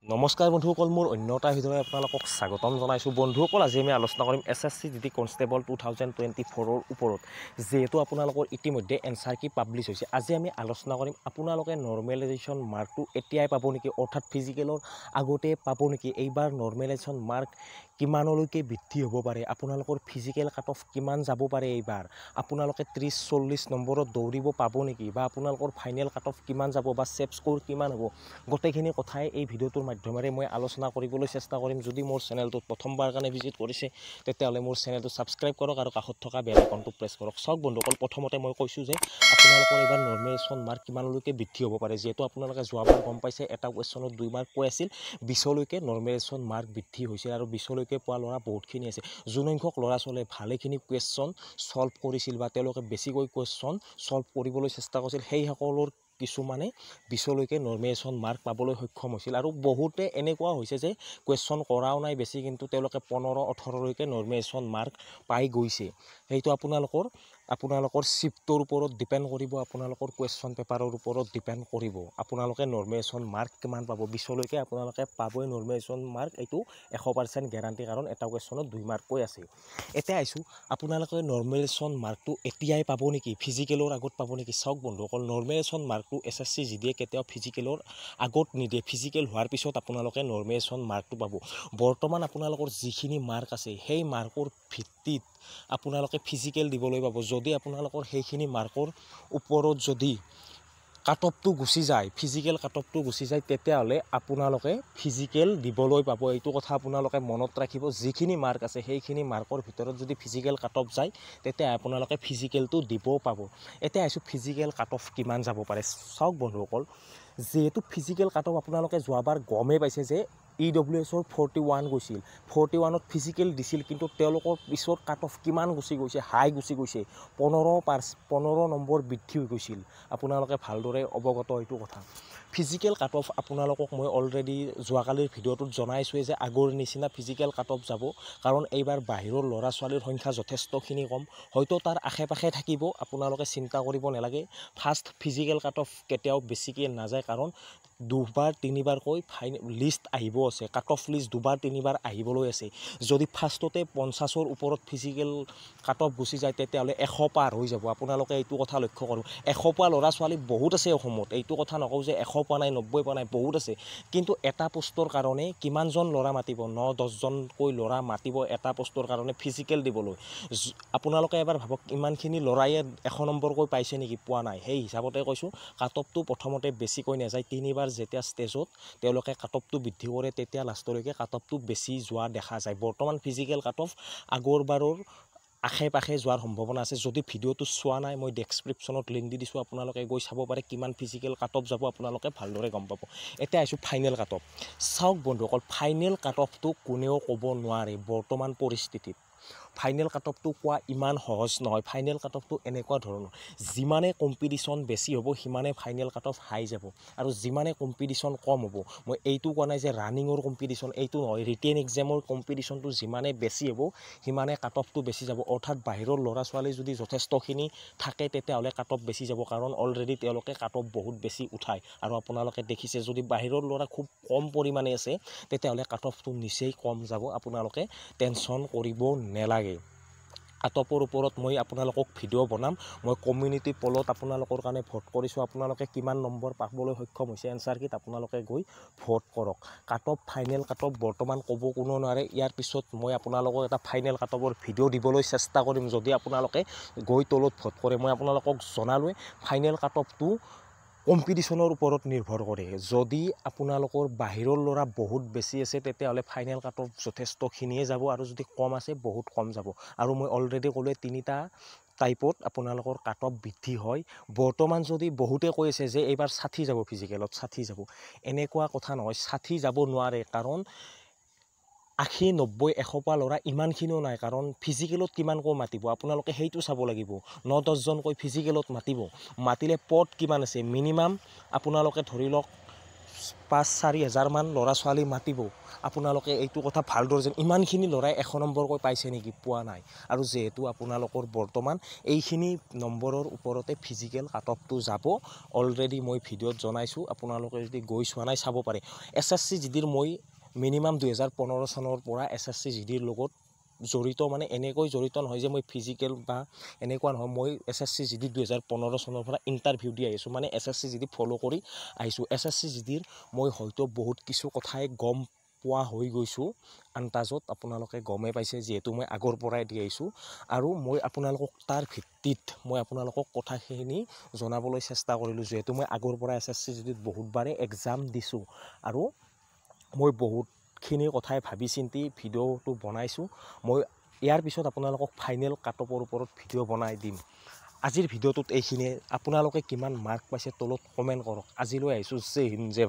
নমস্কাৰ বন্ধুসকল, মোৰ অন্যতাৰ ভিতৰত আপোনালোকক স্বাগতম জনাইছোঁ। বন্ধুসকল, আজি আমি আলোচনা কৰিম SSC GD কনষ্টেবল 2024ৰ ওপৰত। যিহেতু আপোনালোকৰ ইতিমধ্যে এনচাৰ কি পাব্লিছ হৈছে, আজি আমি আলোচনা কৰিম আপোনালোকে নৰ্মেলাইজেশ্যন মাৰ্কটো এতিয়াই পাব নেকি, অৰ্থাৎ ফিজিকেলৰ আগতে পাব নেকি, এইবাৰ নৰ্মেলাইজেশ্যন মাৰ্ক কিমানলৈকে বৃদ্ধি হ'ব পাৰে, আপোনালোকৰ ফিজিকেল কাট অফ কিমান যাব পাৰে, এইবাৰ আপোনালোকে 30-40 নম্বৰত দৌৰিব পাব নেকি, বা আপোনালোকৰ ফাইনেল কাট অফ কিমান যাব, বা ছেভ স্ক'ৰ কিমান হ'ব, গোটেইখিনি কথাই এই ভিডিঅ'টোৰ মাধ্যমেৰে মই আলোচনা কৰিবলৈ চেষ্টা কৰিম। যদি মোৰ চেনেলটোত প্ৰথমবাৰ কাৰণে ভিজিট কৰিছে, তেতিয়াহ'লে মোৰ চেনেলটো ছাবস্ক্ৰাইব কৰক আৰু কাষত থকা বেল আইকনটো প্ৰেছ কৰক। চাওক বন্ধুসকল, প্ৰথমতে মই কৈছোঁ যে আপোনালোকৰ এইবাৰ নৰ্মেলাইজেশ্যন মাৰ্ক কিমানলৈকে বৃদ্ধি হ'ব পাৰে। যিহেতু আপোনালোকে যোৱাবাৰ গম পাইছে, এটা কুৱেশ্যনত 2 মাৰ্ক কৈ আছিল, 20লৈকে নৰ্মেলাইজেশ্যন মাৰ্ক বৃদ্ধি হৈছিল আৰু 20লৈকে পোৱা ল'ৰা বহুতখিনি আছে। যোনসংখ্যক ল'ৰা ছোৱালীয়ে ভালেখিনি কুৱেশ্যন ছল্ভ কৰিছিল বা তেওঁলোকে বেছিকৈ কুৱেশ্যন ছল্ভ কৰিবলৈ চেষ্টা কৰিছিল, সেইসকলৰ কিছুমানে 20লৈকে নৰ্মেলাইজেশ্যন মাৰ্ক পাবলৈ সক্ষম হৈছিল, আৰু বহুতে এনেকুৱা হৈছে যে কুৱেশ্যন কৰাও নাই বেছি, কিন্তু তেওঁলোকে 15-18লৈকে নৰ্মেলাইজেশ্যন মাৰ্ক পাই গৈছে। সেইটো আপোনালোকৰ শ্বিফ্টৰ ওপৰত ডিপেণ্ড কৰিব, আপোনালোকৰ কুৱেশ্যন পেপাৰৰ ওপৰত ডিপেণ্ড কৰিব। আপোনালোকে নৰ্মেলাইজেশ্যন মাৰ্ক কিমান পাব, 20লৈকে আপোনালোকে পাবই নৰ্মেলাইজেশ্যন মাৰ্ক, এইটো 100% গেৰাণ্টি, কাৰণ এটা কুৱেশ্যনত 2 মাৰ্ক কৈ আছে। এতিয়া আহিছোঁ, আপোনালোকে নৰ্মেলাইজেশ্যন মাৰ্কটো এতিয়াই পাব নেকি, ফিজিকেলৰ আগত পাব নেকি। চাওক বন্ধুসকল, নৰ্মেলাইজেশ্যন মাৰ্কটো SSC GD কেতিয়াও ফিজিকেলৰ আগত নিদিয়ে, ফিজিকেল হোৱাৰ পিছত আপোনালোকে নৰ্মেলাইজেশ্যন মাৰ্কটো পাব। বৰ্তমান আপোনালোকৰ যিখিনি মাৰ্ক আছে, সেই মাৰ্কৰ ভিত্তিত আপোনালোকে ফিজিকেল দিবলৈ পাব। যদি আপোনালোকৰ সেইখিনি মাৰ্কৰ ওপৰত যদি কাট অফটো গুচি যায়, ফিজিকেল কাট অফটো গুচি যায়, তেতিয়াহ'লে আপোনালোকে ফিজিকেল দিবলৈ পাব। এইটো কথা আপোনালোকে মনত ৰাখিব, যিখিনি মাৰ্ক আছে সেইখিনি মাৰ্কৰ ভিতৰত যদি ফিজিকেল কাট অফ যায়, তেতিয়া আপোনালোকে ফিজিকেলটো দিবও পাব। এতিয়া আহিছোঁ, ফিজিকেল কাট অফ কিমান যাব পাৰে। চাওক বন্ধুসকল, যিহেতু ফিজিকেল কাট অফ আপোনালোকে যোৱাবাৰ গমেই পাইছে যে EWSৰ 41 গৈছিল, 41ত ফিজিকেল দিছিল, কিন্তু তেওঁলোকৰ পিছত কাট অফ কিমান গুচি গৈছে, হাই গুচি গৈছে, 15 নম্বৰ বৃদ্ধি হৈ গৈছিল। আপোনালোকে ভালদৰে অৱগত এইটো কথা। ফিজিকেল কাট অফ আপোনালোকক মই অলৰেডি যোৱাকালিৰ ভিডিঅ'টোত জনাইছোঁৱেই যে আগৰ নিচিনা ফিজিকেল কাট অফ যাব, কাৰণ এইবাৰ বাহিৰৰ ল'ৰা ছোৱালীৰ সংখ্যা যথেষ্টখিনি কম, হয়তো তাৰ আশে পাশে থাকিব, আপোনালোকে চিন্তা কৰিব নালাগে। ফাৰ্ষ্ট ফিজিকেল কাট অফ কেতিয়াও বেছিকৈ নাযায়, কাৰণ 2-3বাৰকৈ লিষ্ট আহিব আছে, কাট অফ লিষ্ট 2-3বাৰ আহিবলৈ আছে। যদি ফাৰ্ষ্টতে 50ৰ ওপৰত ফিজিকেল কাট অফ গুচি যায়, তেতিয়াহ'লে 100 পাৰ হৈ যাব। আপোনালোকে এইটো কথা লক্ষ্য কৰিব, 100 পোৱা ল'ৰা ছোৱালী বহুত আছে অসমত, এইটো কথা নকওঁ যে 100 পোৱা নাই, 90 পোৱা নাই, বহুত আছে, কিন্তু এটা পোষ্টৰ কাৰণে কিমানজন ল'ৰা মাতিব, 9-10জনকৈ ল'ৰা মাতিব এটা পোষ্টৰ কাৰণে ফিজিকেল দিবলৈ। আপোনালোকে এবাৰ ভাবক, ইমানখিনি ল'ৰায়ে 100 নম্বৰকৈ পাইছে নেকি, পোৱা নাই। সেই হিচাপতে কৈছোঁ, কাট অফটো প্ৰথমতে বেছিকৈ নাযায়, 3বাৰ যেতিয়া ষ্টেজত তেওঁলোকে কাট অফটো বৃদ্ধি কৰে, তেতিয়া লাষ্টলৈকে কাট অফটো বেছি যোৱা দেখা যায়। বৰ্তমান ফিজিকেল কাট অফ আগৰবাৰৰ আশে পাশে যোৱাৰ সম্ভাৱনা আছে। যদি ভিডিঅ'টো চোৱা নাই, মই ডেছক্ৰিপশ্যনত লিংক দি দিছোঁ, আপোনালোকে গৈ চাব পাৰে কিমান ফিজিকেল কাট অফ যাব, আপোনালোকে ভালদৰে গম পাব। এতিয়া আহিছোঁ ফাইনেল কাট অফ। চাওক বন্ধুসকল, ফাইনেল কাট অফটো কোনেও ক'ব নোৱাৰে বৰ্তমান পৰিস্থিতিত। ফাইনেল কাট অফটো কোৱা ইমান সহজ নহয়। ফাইনেল কাট অফটো এনেকুৱা ধৰণৰ, যিমানে কম্পিটিশ্যন বেছি হ'ব, সিমানে ফাইনেল কাট অফ হাই যাব, আৰু যিমানে কম্পিটিশ্যন কম হ'ব, মই এইটো কোৱা নাই যে ৰানিঙৰ কম্পিটিশ্যন, এইটো নহয়, ৰিটেন এক্সামৰ কম্পিটিশ্যনটো যিমানে বেছি হ'ব, সিমানে কাট অফটো বেছি যাব। অৰ্থাৎ বাহিৰৰ ল'ৰা ছোৱালী যদি যথেষ্টখিনি থাকে, তেতিয়াহ'লে কাট অফ বেছি যাব, কাৰণ অলৰেডি তেওঁলোকে কাট অফ বহুত বেছি উঠায়, আৰু আপোনালোকে দেখিছে, যদি বাহিৰৰ ল'ৰা খুব কম পৰিমাণে আছে, তেতিয়াহ'লে কাট অফটো নিচেই কম যাব। আপোনালোকে টেনশ্যন কৰিব নেলাগে। কাট অফৰ ওপৰত মই আপোনালোকক ভিডিঅ' বনাম। মই কমিউনিটি পলত আপোনালোকৰ কাৰণে ভোট কৰিছোঁ, আপোনালোকে কিমান নম্বৰ পাবলৈ সক্ষম হৈছে এনচাৰ কিট, আপোনালোকে গৈ ভোট কৰক। Cut off, final cut off বৰ্তমান ক'ব কোনো নোৱাৰে। ইয়াৰ পিছত মই আপোনালোকক এটা ফাইনেল কাট অফৰ ভিডিঅ' দিবলৈ চেষ্টা কৰিম, যদি আপোনালোকে গৈ তলত ভোট কৰে। মই আপোনালোকক জনালোৱে, ফাইনেল কাট অফটো কম্পিটিশ্যনৰ ওপৰত নিৰ্ভৰ কৰে। যদি আপোনালোকৰ বাহিৰৰ ল'ৰা বহুত বেছি আছে, তেতিয়াহ'লে ফাইনেল কাট অফ যথেষ্টখিনিয়ে যাব, আৰু যদি কম আছে, বহুত কম যাব। আৰু মই অলৰেডি ক'লোৱে, 3টা টাইপত আপোনালোকৰ কাট অফ বৃদ্ধি হয়। বৰ্তমান যদি বহুতে কৈ আছে যে এইবাৰ 60 যাব, ফিজিকেলত 60 যাব, এনেকুৱা কথা নহয়, 60 যাব নোৱাৰে, কাৰণ 80-90-100 পোৱা ল'ৰা ইমানখিনিও নাই, কাৰণ ফিজিকেলত কিমানকৈ মাতিব, আপোনালোকে সেইটো চাব লাগিব। 9-10জনকৈ ফিজিকেলত মাতিলে পদ কিমান আছে, মিনিমাম আপোনালোকে ধৰি লওক 5-4 হাজাৰমান ল'ৰা ছোৱালী মাতিব আপোনালোকে এইটো কথা ভালদৰে যেন ইমানখিনি ল'ৰাই 1 নম্বৰকৈ পাইছে নেকি পোৱা নাই আৰু যিহেতু আপোনালোকৰ বৰ্তমান এইখিনি নম্বৰৰ ওপৰতে ফিজিকেল কাট অফটো যাব অলৰেডি মই ভিডিঅ'ত জনাইছোঁ আপোনালোকে যদি গৈ চোৱা নাই চাব পাৰে SSC GDৰ মই মিনিমাম 2015 চনৰ পৰা SSC GDৰ লগত জড়িত মানে এনেকৈ জড়িত নহয় যে মই ফিজিকেল বা এনেকুৱা নহয় মই SSC GD 2015 চনৰ পৰা ইণ্টাৰভিউ দি আহিছোঁ মানে SSC GD ফ'ল' কৰি আহিছোঁ SSC GDৰ মই হয়তো বহুত কিছু কথাই গম পোৱা হৈ গৈছোঁ আন্তাজত আপোনালোকে গমেই পাইছে যিহেতু মই আগৰ পৰাই দি আহিছোঁ আৰু মই আপোনালোকক তাৰ ভিত্তিত মই আপোনালোকক কথাখিনি জনাবলৈ চেষ্টা কৰিলোঁ যিহেতু মই আগৰ পৰা SSC GDত বহুতবাৰে এক্সাম দিছোঁ আৰু মই বহুতখিনি কথাই ভাবি চিন্তি ভিডিঅ'টো বনাইছোঁ মই ইয়াৰ পিছত আপোনালোকক ফাইনেল কাট অফৰ ওপৰত ভিডিঅ' বনাই দিম আজিৰ ভিডিঅ'টোত এইখিনিয়ে আপোনালোকে কিমান মাৰ্ক পাইছে তলত কমেণ্ট কৰক আজিলৈ আহিছোঁ জয় হিন্দ জয়